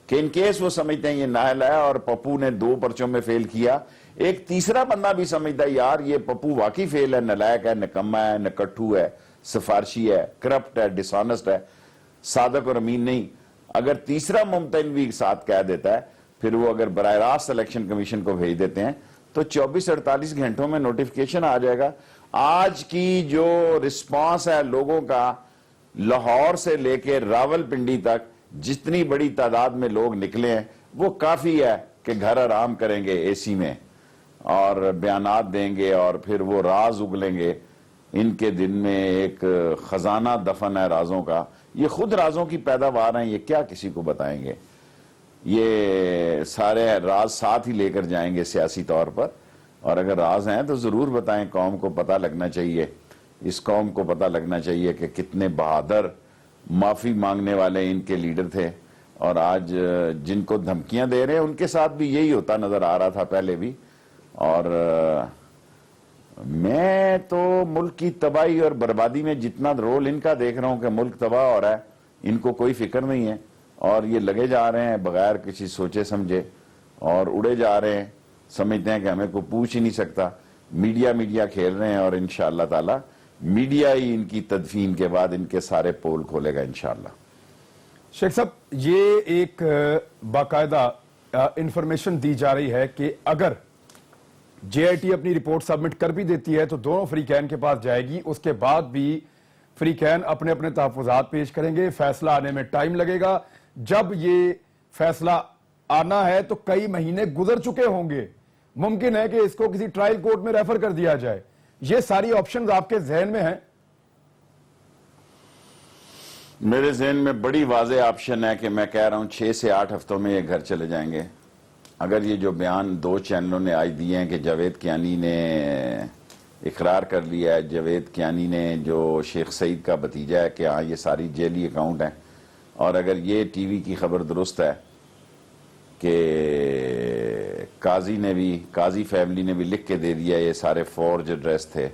کہ ان کیس وہ سمجھتے ہیں یہ نااہل ہے اور پپو نے 2 پرچوں میں فیل کیا، ایک تیسرا بندہ بھی سمجھتا ہے یار یہ پپو واقعی فیل ہے، نلائق ہے، نکما ہے، نکٹھو ہے، سفارشی ہے، کرپٹ ہے، ڈس آنسٹ ہے، صادق اور امین نہیں. اگر تیسرا ممتن بھی ساتھ کہہ دیتا ہے پھر وہ اگر براہ راست الیکشن کمیشن کو بھیج دیتے ہیں تو 24-48 گھنٹوں میں نوٹیفکیشن آ جائے گا. آج کی جو رسپانس ہے لوگوں کا لاہور سے لے کے راول پنڈی تک جتنی بڑی تعداد میں لوگ نکلے ہیں وہ کافی ہے کہ گھر آرام کریں گے AC میں اور بیانات دیں گے اور پھر وہ راز اگلیں گے. ان کے دن میں ایک خزانہ دفن ہے رازوں کا. یہ خود رازوں کی پیداوار ہیں، یہ کیا کسی کو بتائیں گے؟ یہ سارے راز ساتھ ہی لے کر جائیں گے سیاسی طور پر، اور اگر راز ہیں تو ضرور بتائیں. قوم کو پتہ لگنا چاہیے، اس قوم کو پتہ لگنا چاہیے کہ کتنے بہادر معافی مانگنے والے ان کے لیڈر تھے اور آج جن کو دھمکیاں دے رہے ہیں ان کے ساتھ بھی یہی ہوتا نظر آ رہا تھا پہلے بھی. اور میں تو ملک کی تباہی اور بربادی میں جتنا رول ان کا دیکھ رہا ہوں کہ ملک تباہ ہو رہا ہے ان کو کوئی فکر نہیں ہے اور یہ لگے جا رہے ہیں بغیر کسی سوچے سمجھے اور اڑے جا رہے ہیں، سمجھتے ہیں کہ ہمیں کوئی پوچھ ہی نہیں سکتا. میڈیا کھیل رہے ہیں اور انشاءاللہ تعالی میڈیا ہی ان کی تدفین کے بعد ان کے سارے پول کھولے گا انشاءاللہ. شیخ صاحب یہ ایک باقاعدہ انفارمیشن دی جا رہی ہے کہ اگر JIT اپنی رپورٹ سبمٹ کر بھی دیتی ہے تو دونوں فریقین کے پاس جائے گی، اس کے بعد بھی فریقین اپنے اپنے تحفظات پیش کریں گے، فیصلہ آنے میں ٹائم لگے گا. جب یہ فیصلہ آنا ہے تو کئی مہینے گزر چکے ہوں گے، ممکن ہے کہ اس کو کسی ٹرائل کورٹ میں ریفر کر دیا جائے. یہ ساری آپشنز آپ کے ذہن میں ہیں؟ میرے ذہن میں بڑی واضح آپشن ہے کہ میں کہہ رہا ہوں 6 سے 8 ہفتوں میں یہ گھر چلے جائیں گے. اگر یہ جو بیان 2 چینلوں نے آج دیے ہیں کہ جاوید کیانی نے اقرار کر لیا ہے، جاوید کیانی نے جو شیخ سعید کا بھتیجا ہے کہ ہاں یہ ساری جیلی اکاؤنٹ ہیں، اور اگر یہ ٹی وی کی خبر درست ہے کہ قاضی فیملی نے بھی لکھ کے دے دیا یہ سارے فورج ایڈریس تھے،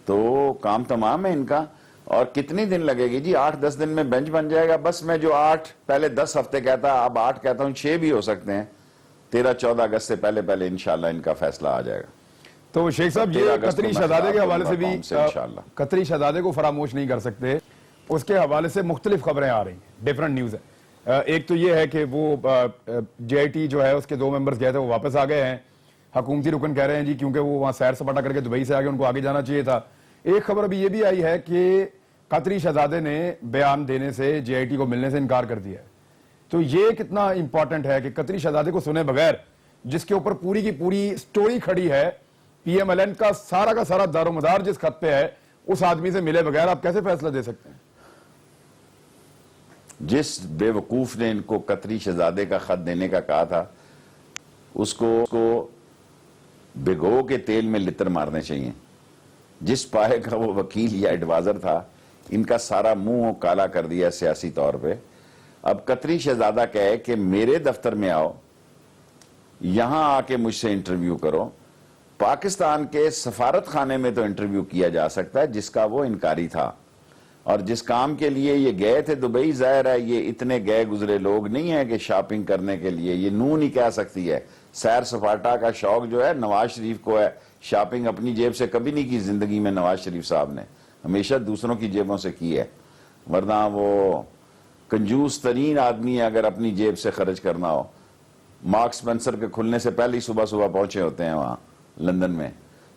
تو کام تمام ہے ان کا. اور کتنی دن لگے گی جی؟ 8-10 دن میں بینچ بن جائے گا. بس میں جو 8 پہلے 10 ہفتے کہتا اب 8 کہتا ہوں، 6 بھی ہو سکتے ہیں. 13-14 اگست سے پہلے انشاءاللہ ان کا فیصلہ آ جائے گا. تو شیخ صاحب 13 یہ اگست قطری کو میں شہزادے کے خطاب حوالے سے کروں گا بھی قوم سے انشاءاللہ. قطری شہزادے کو فراموش نہیں کر سکتے, اس کے حوالے سے مختلف خبریں آ رہی ہیں, ڈیفرنٹ نیوز ہے. ایک تو یہ ہے کہ وہ جے آئی ٹی جو ہے اس کے 2 ممبرز گئے تھے, وہ واپس آ گئے ہیں. حکومتی رکن کہہ رہے ہیں جی کیونکہ وہ وہاں سیر سپاٹا کر کے دبئی سے آگے ان کو آگے جانا چاہیے تھا. ایک خبر ابھی یہ بھی آئی ہے کہ قطری شہزادے نے بیان دینے سے جے آئی ٹی کو ملنے سے انکار کر دیا ہے. تو یہ کتنا امپورٹنٹ ہے کہ قطری شہزادے کو سنے بغیر, جس کے اوپر پوری کی پوری سٹوری کھڑی ہے, پی ایم ایل این کا سارا دار و مدار جس خط پہ ہے, اس آدمی سے ملے بغیر آپ کیسے فیصلہ دے سکتے ہیں؟ جس بے وقوف نے ان کو قطری شہزادے کا خط دینے کا کہا تھا, اس کو بھگو کے تیل میں لتر مارنے چاہیے. جس پائے کا وہ وکیل یا ایڈوائزر تھا, ان کا سارا منہ کالا کر دیا سیاسی طور پہ. اب قطری شہزادہ کہے کہ میرے دفتر میں آؤ, یہاں آ کے مجھ سے انٹرویو کرو. پاکستان کے سفارت خانے میں تو انٹرویو کیا جا سکتا ہے جس کا وہ انکاری تھا, اور جس کام کے لیے یہ گئے تھے دبئی. ظاہر ہے یہ اتنے گئے گزرے لوگ نہیں ہیں کہ شاپنگ کرنے کے لیے, یہ نون ہی کہہ سکتی ہے. سیر سپاٹا کا شوق جو ہے نواز شریف کو ہے, شاپنگ اپنی جیب سے کبھی نہیں کی زندگی میں نواز شریف صاحب نے, ہمیشہ دوسروں کی جیبوں سے کی ہے. ورنہ وہ کنجوس ترین آدمی ہے اگر اپنی جیب سے خرچ کرنا ہو. مارک سپنسر کے کھلنے سے پہلے ہی صبح پہنچے ہوتے ہیں وہاں لندن میں.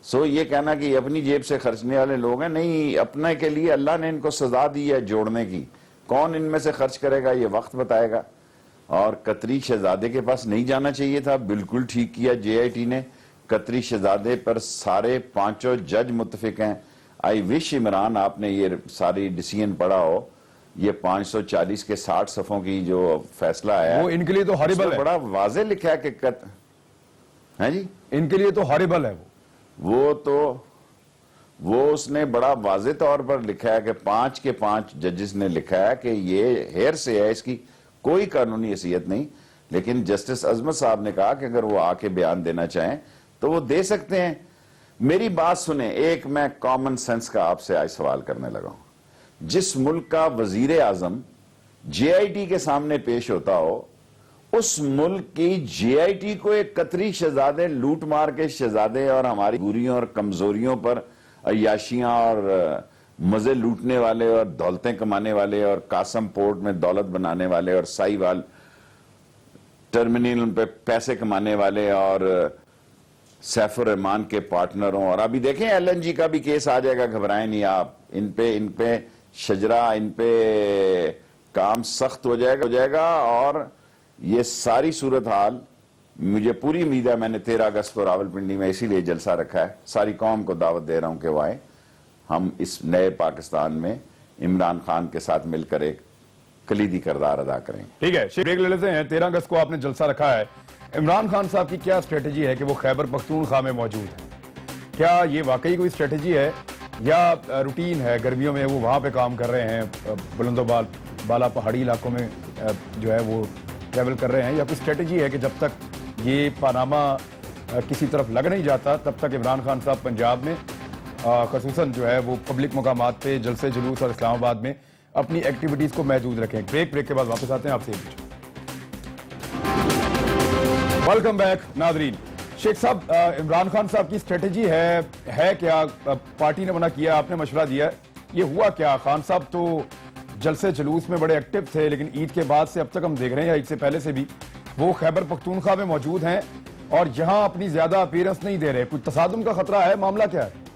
سو یہ کہنا کہ یہ اپنی جیب سے خرچنے والے لوگ ہیں, نہیں, اپنے کے لیے اللہ نے ان کو سزا دی ہے جوڑنے کی. کون ان میں سے خرچ کرے گا یہ وقت بتائے گا. اور قطری شہزادے کے پاس نہیں جانا چاہیے تھا, بالکل ٹھیک کیا جے آئی ٹی نے. قطری شہزادے پر سارے 5 جج متفق ہیں. آئی وش عمران آپ نے یہ ساری ڈیسیژن پڑھا ہو. یہ 540 کے 60 صفحوں کی جو فیصلہ ہے وہ ان کے لیے تو ہاربل ہے, بڑا واضح لکھا ہے کہ ہیں جی ان کے لیے تو ہاربل ہے. وہ اس نے بڑا واضح طور پر لکھا ہے کہ 5 کے 5 ججز نے لکھا ہے کہ یہ ہیر سے ہے, اس کی کوئی قانونی حیثیت نہیں. لیکن جسٹس عظمت صاحب نے کہا کہ اگر وہ آ کے بیان دینا چاہیں تو وہ دے سکتے ہیں. میری بات سنیں, ایک میں کامن سینس کا آپ سے آج سوال کرنے لگا ہوں. جس ملک کا وزیر اعظم جے آئی ٹی کے سامنے پیش ہوتا ہو, اس ملک کی جے آئی ٹی کو ایک قطری شہزادے, لوٹ مار کے شہزادے اور ہماری بوریوں اور کمزوریوں پر عیاشیاں اور مزے لوٹنے والے اور دولتیں کمانے والے اور قاسم پورٹ میں دولت بنانے والے اور سائی وال ٹرمینل پہ پیسے کمانے والے اور سیف الرحمان کے پارٹنروں, اور ابھی دیکھیں ایل این جی کا بھی کیس آ جائے گا, گھبرائیں نہیں آپ. ان پہ شجرا, ان پہ کام سخت ہو جائے گا. اور یہ ساری صورتحال مجھے پوری امید ہے, میں نے 13 اگست کو راولپنڈی میں اسی لیے جلسہ رکھا ہے, ساری قوم کو دعوت دے رہا ہوں کہ وہ آئے, ہم اس نئے پاکستان میں عمران خان کے ساتھ مل کر ایک کلیدی کردار ادا کریں. ٹھیک ہے, بریک لے لیتے ہیں. 13 اگست کو آپ نے جلسہ رکھا ہے. عمران خان صاحب کی کیا اسٹریٹجی ہے کہ وہ خیبر پختونخوا میں موجود ہے؟ کیا یہ واقعی کوئی اسٹریٹجی ہے یا روٹین ہے, گرمیوں میں وہ وہاں پہ کام کر رہے ہیں, بلند و بالا پہاڑی علاقوں میں جو ہے وہ ٹریول کر رہے ہیں, یا کوئی اسٹریٹجی ہے کہ جب تک یہ پاناما کسی طرف لگ نہیں جاتا تب تک عمران خان صاحب پنجاب میں خصوصاً جو ہے وہ پبلک مقامات پہ جلسے جلوس اور اسلام آباد میں اپنی ایکٹیویٹیز کو محدود رکھیں؟ بریک کے بعد واپس آتے ہیں آپ سے. ویلکم بیک ناظرین. شیخ صاحب, عمران خان صاحب کی اسٹریٹجی ہے کیا؟ پارٹی نے منع کیا, آپ نے مشورہ دیا, یہ ہوا کیا؟ خان صاحب تو جلسے جلوس میں بڑے ایکٹیو تھے, لیکن عید کے بعد سے اب تک ہم دیکھ رہے ہیں, عید سے پہلے سے بھی وہ خیبر پختونخوا میں موجود ہیں اور یہاں اپنی زیادہ اپیرنس نہیں دے رہے. کوئی تصادم کا خطرہ ہے؟ معاملہ کیا ہے؟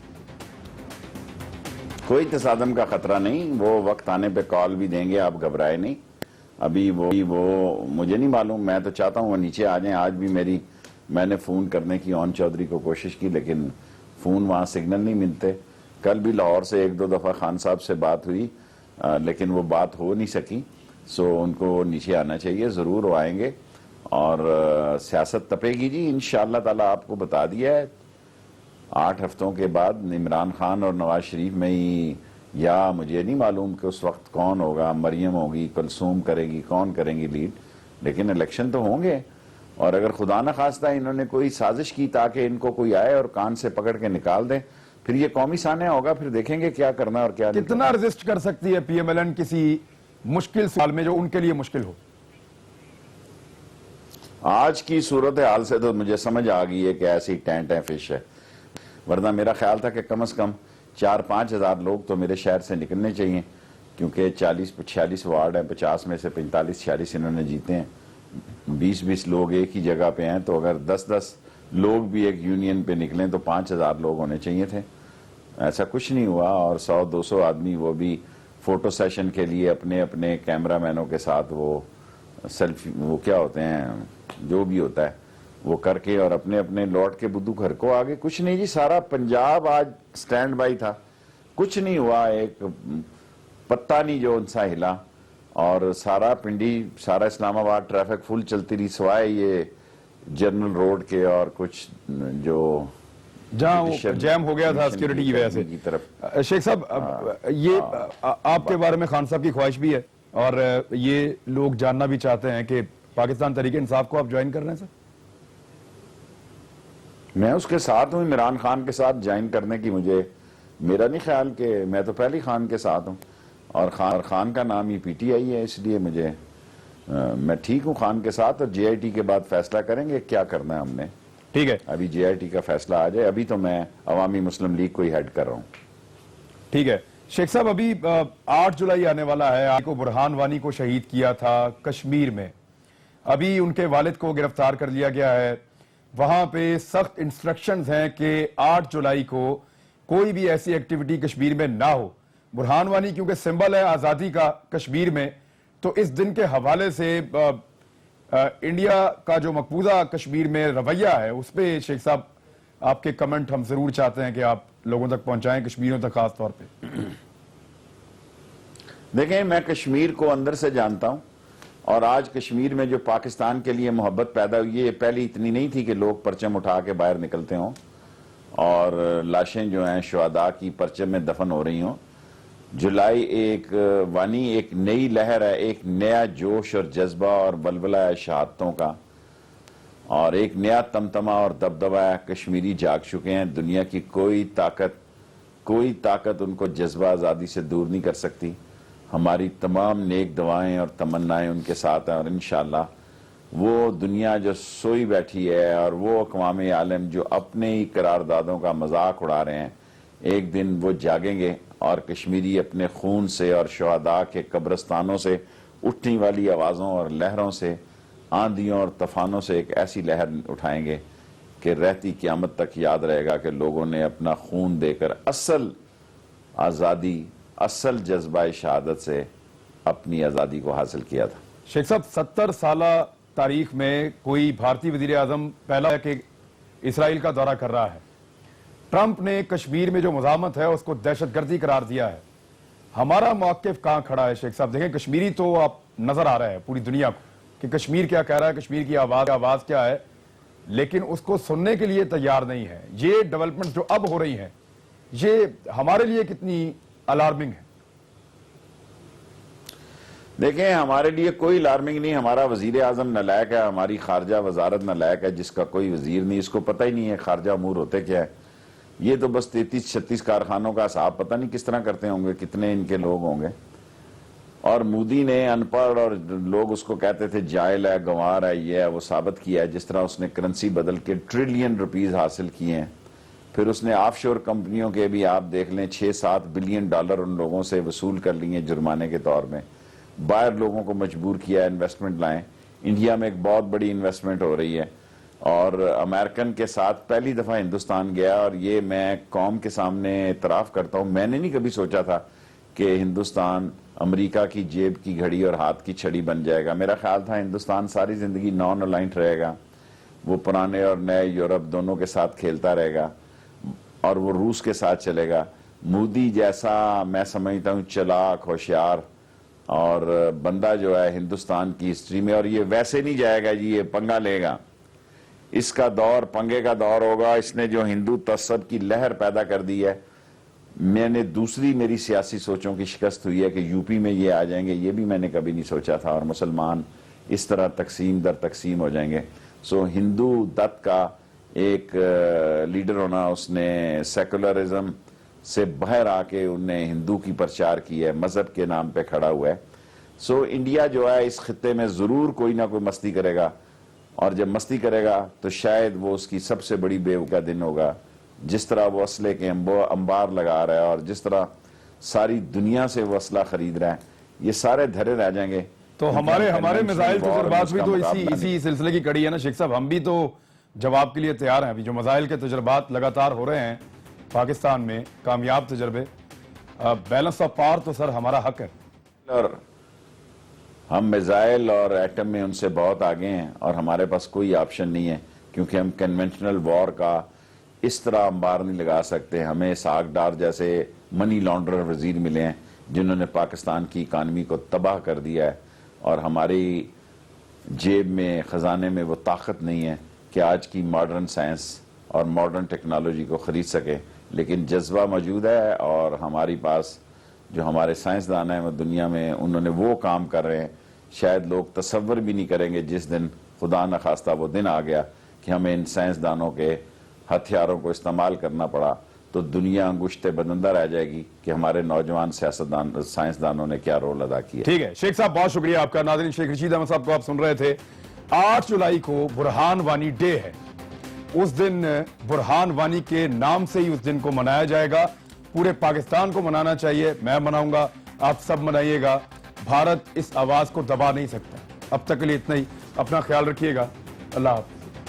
کوئی تصادم کا خطرہ نہیں, وہ وقت آنے پہ کال بھی دیں گے, آپ گھبرائے نہیں. ابھی وہ مجھے نہیں معلوم, میں تو چاہتا ہوں وہ نیچے آ جائیں. آج بھی میں نے فون کرنے کی اون چودھری کو کوشش کی, لیکن فون وہاں سگنل نہیں ملتے. کل بھی لاہور سے 1-2 دفعہ خان صاحب سے بات ہوئی, لیکن وہ بات ہو نہیں سکی. سو ان کو نیچے آنا چاہیے, ضرور وہ آئیں گے. اور سیاست تپے گی جی, انشاءاللہ تعالیٰ. آپ کو بتا دیا ہے 8 ہفتوں کے بعد عمران خان اور نواز شریف میں ہی, یا مجھے نہیں معلوم کہ اس وقت کون ہوگا, مریم ہوگی, کلثوم کرے گی, کون کریں گی لیڈ, لیکن الیکشن تو ہوں گے. اور اگر خدا نہ خواستہ انہوں نے کوئی سازش کی تاکہ ان کو کوئی آئے اور کان سے پکڑ کے نکال دیں, پھر یہ قومی سانحہ ہوگا, پھر دیکھیں گے کیا کرنا اور کیا نہیں. کتنا ریزسٹ کر سکتی ہے پی ایم ایل این کسی مشکل سوال میں جو ان کے لیے مشکل ہو؟ آج کی صورتحال سے تو مجھے سمجھ آ گئی ہے کہ ایسی ٹینٹ ہے فش ہے، ورنہ میرا خیال تھا کہ کم از کم 4-5 ہزار لوگ تو میرے شہر سے نکلنے چاہیے، کیونکہ 40-46 وارڈ ہیں، 50 میں سے 45-46 انہوں نے جیتے ہیں، 20-20 لوگ ایک ہی جگہ پہ ہیں، تو اگر 10-10 لوگ بھی ایک یونین پہ نکلیں تو 5,000 لوگ ہونے چاہیے تھے. ایسا کچھ نہیں ہوا، اور 100-200 آدمی وہ بھی فوٹو سیشن کے لیے اپنے اپنے کیمرہ مینوں کے ساتھ وہ سیلفی، وہ کیا ہوتے ہیں، جو بھی ہوتا ہے وہ کر کے، اور اپنے اپنے لوٹ کے بدو گھر کو آگے. کچھ نہیں جی، سارا پنجاب آج سٹینڈ بائی تھا، کچھ نہیں ہوا، ایک پتہ نہیں جو ان سا ہلا، اور سارا پنڈی، سارا اسلام آباد ٹریفک فل چلتی رہی، سوائے یہ جنرل روڈ کے اور کچھ جو جہاں وہ جیم ہو گیا تھا سیکیورٹی کی وجہ سے. شیخ صاحب، یہ آپ کے بارے میں خان صاحب کی خواہش بھی ہے، اور یہ لوگ جاننا بھی چاہتے ہیں کہ پاکستان تحریک انصاف کو آپ جوائن کر رہے ہیں سر؟ میں اس کے ساتھ ہوں، عمران خان کے ساتھ جوائن کرنے کی میرا نہیں خیال کہ میں تو پہلی خان کے ساتھ ہوں، اور خان کا نام ہی پی ٹی آئی ہے، اس لیے میں ٹھیک ہوں خان کے ساتھ، اور جے آئی ٹی کے بعد فیصلہ کریں گے کیا کرنا ہے ہم نے. ٹھیک ہے، ابھی جے آئی ٹی کا فیصلہ آ جائے، ابھی تو میں عوامی مسلم لیگ کو ہی ہیڈ کر رہا ہوں. ٹھیک ہے شیخ صاحب، ابھی 8 جولائی آنے والا ہے، آپ کو برہان وانی کو شہید کیا تھا کشمیر میں، ابھی ان کے والد کو گرفتار کر لیا گیا ہے، وہاں پہ سخت انسٹرکشنز ہیں کہ 8 جولائی کو کوئی بھی ایسی ایکٹیویٹی کشمیر میں نہ ہو. برہان وانی کیونکہ سمبل ہے آزادی کا کشمیر میں، تو اس دن کے حوالے سے انڈیا کا جو مقبوضہ کشمیر میں رویہ ہے اس پہ شیخ صاحب آپ کے کمنٹ ہم ضرور چاہتے ہیں کہ آپ لوگوں تک پہنچائیں، کشمیریوں تک خاص طور پہ. دیکھیں، میں کشمیر کو اندر سے جانتا ہوں، اور آج کشمیر میں جو پاکستان کے لیے محبت پیدا ہوئی ہے، یہ پہلی اتنی نہیں تھی کہ لوگ پرچم اٹھا کے باہر نکلتے ہوں اور لاشیں جو ہیں شہداء کی پرچم میں دفن ہو رہی ہوں. جولائی وانی ایک نئی لہر ہے، ایک نیا جوش اور جذبہ اور بلبلہ ہے شہادتوں کا، اور ایک نیا تمتمہ اور دبدبہ ہے. کشمیری جاگ چکے ہیں، دنیا کی کوئی طاقت ان کو جذبہ آزادی سے دور نہیں کر سکتی. ہماری تمام نیک دعائیں اور تمنائیں ان کے ساتھ ہیں، اور انشاءاللہ وہ دنیا جو سوئی بیٹھی ہے اور وہ اقوام عالم جو اپنے ہی قراردادوں کا مذاق اڑا رہے ہیں، ایک دن وہ جاگیں گے، اور کشمیری اپنے خون سے اور شہداء کے قبرستانوں سے اٹھنے والی آوازوں اور لہروں سے، آندھیوں اور طوفانوں سے ایک ایسی لہر اٹھائیں گے کہ رہتی قیامت تک یاد رہے گا کہ لوگوں نے اپنا خون دے کر اصل آزادی، اصل جذبہ شہادت سے اپنی آزادی کو حاصل کیا تھا. شیخ صاحب، 70 سالہ تاریخ میں کوئی بھارتی وزیر اعظم پہلا ہے کہ اسرائیل کا دورہ کر رہا ہے. ٹرمپ نے کشمیر میں جو مزاحمت ہے اس کو دہشت گردی قرار دیا ہے. ہمارا موقف کہاں کھڑا ہے شیخ صاحب؟ دیکھیں، کشمیری تو آپ نظر آ رہا ہے پوری دنیا کو کہ کشمیر کیا کہہ رہا ہے، کشمیر کی آواز کیا ہے، لیکن اس کو سننے کے لیے تیار نہیں ہے. یہ ڈیولپمنٹ جو اب ہو رہی ہیں، یہ ہمارے لیے کتنی الارمنگ ہے؟ دیکھیں، ہمارے لیے کوئی الارمنگ نہیں. ہمارا وزیر اعظم نالائق ہے، ہماری خارجہ وزارت نالائق ہے، جس کا کوئی وزیر نہیں، اس کو پتہ ہی نہیں ہے خارجہ امور ہوتے کیا ہے. یہ تو بس 33-36 کارخانوں کا حساب پتہ نہیں کس طرح کرتے ہوں گے، کتنے ان کے لوگ ہوں گے. اور مودی نے ان پڑھ، اور لوگ اس کو کہتے تھے جائل ہے، گنوار ہے، یہ ہے، وہ ثابت کیا ہے. جس طرح اس نے کرنسی بدل کے ٹریلین روپیز حاصل کیے ہیں، پھر اس نے آف شور کمپنیوں کے بھی آپ دیکھ لیں 6-7 بلین ڈالر ان لوگوں سے وصول کر لیے جرمانے کے طور میں. باہر لوگوں کو مجبور کیا انویسٹمنٹ لائیں. انڈیا میں ایک بہت بڑی انویسٹمنٹ ہو رہی ہے، اور امریکن کے ساتھ پہلی دفعہ ہندوستان گیا. اور یہ میں قوم کے سامنے اعتراف کرتا ہوں، میں نے نہیں کبھی سوچا تھا کہ ہندوستان امریکہ کی جیب کی گھڑی اور ہاتھ کی چھڑی بن جائے گا. میرا خیال تھا ہندوستان ساری زندگی نان الائنٹ رہے گا، وہ پرانے اور نئے یورپ دونوں کے ساتھ کھیلتا رہے گا، اور وہ روس کے ساتھ چلے گا. مودی جیسا میں سمجھتا ہوں چلاک، ہوشیار اور بندہ جو ہے ہندوستان کی ہسٹری میں، اور یہ ویسے نہیں جائے گا جی، یہ پنگا لے گا. اس کا دور پنگے کا دور ہوگا. اس نے جو ہندو تعصب کی لہر پیدا کر دی ہے، میری سیاسی سوچوں کی شکست ہوئی ہے کہ یو پی میں یہ آ جائیں گے. یہ بھی میں نے کبھی نہیں سوچا تھا، اور مسلمان اس طرح تقسیم در تقسیم ہو جائیں گے. سو ہندو دت کا ایک لیڈر ہونا، اس نے سیکولرزم سے باہر آ کے انہیں ہندو کی پرچار کی ہے، مذہب کے نام پہ کھڑا ہوا ہے. سو انڈیا جو ہے اس خطے میں ضرور کوئی نہ کوئی مستی کرے گا. اور جب مستی کرے گا تو شاید وہ اس کی سب سے بڑی بیوقوفی کا دن ہوگا. جس طرح وہ اسلحے کے انبار لگا رہا ہے اور جس طرح ساری دنیا سے وہ اسلحہ خرید رہا ہے, یہ سارے دھرے رہ جائیں گے. تو ہمارے میزائل تجربات بھی تو اسی سلسلے کی کڑی ہے نا شیخ صاحب. ہم بھی تو جواب کے لیے تیار ہیں. ابھی جو میزائل کے تجربات لگاتار ہو رہے ہیں پاکستان میں, کامیاب تجربے, بیلنس آف پاور تو سر ہمارا حق ہے. اور ہم میزائل اور ایٹم میں ان سے بہت آگے ہیں اور ہمارے پاس کوئی آپشن نہیں ہے, کیونکہ ہم کنونشنل وار کا اس طرح انبار نہیں لگا سکتے. ہمیں اسحاق ڈار جیسے منی لانڈرر وزیر ملے ہیں جنہوں نے پاکستان کی اکانومی کو تباہ کر دیا ہے, اور ہماری جیب میں, خزانے میں وہ طاقت نہیں ہے کہ آج کی ماڈرن سائنس اور ماڈرن ٹیکنالوجی کو خرید سکے. لیکن جذبہ موجود ہے, اور ہماری پاس جو ہمارے سائنسدان ہیں وہ دنیا میں انہوں نے وہ کام کر رہے ہیں شاید لوگ تصور بھی نہیں کریں گے. جس دن خدا نخواستہ وہ دن آ گیا کہ ہمیں ان سائنسدانوں کے ہتھیاروں کو استعمال کرنا پڑا, تو دنیا انگشت بدندہ رہ جائے گی کہ ہمارے نوجوان سائنسدانوں نے کیا رول ادا کیا. ٹھیک ہے شیخ صاحب, بہت شکریہ آپ کا. ناظرین, شیخ رشید احمد صاحب کو آپ سن رہے تھے. 8 جولائی کو برہان وانی ڈے ہے. اس دن برہان وانی کے نام سے ہی اس دن کو منایا جائے گا. پورے پاکستان کو منانا چاہیے, میں مناؤں گا, آپ سب منائیے گا. بھارت اس آواز کو دبا نہیں سکتا. اب تک کے لیے اتنا ہی. اپنا خیال رکھیے گا. اللہ حافظ.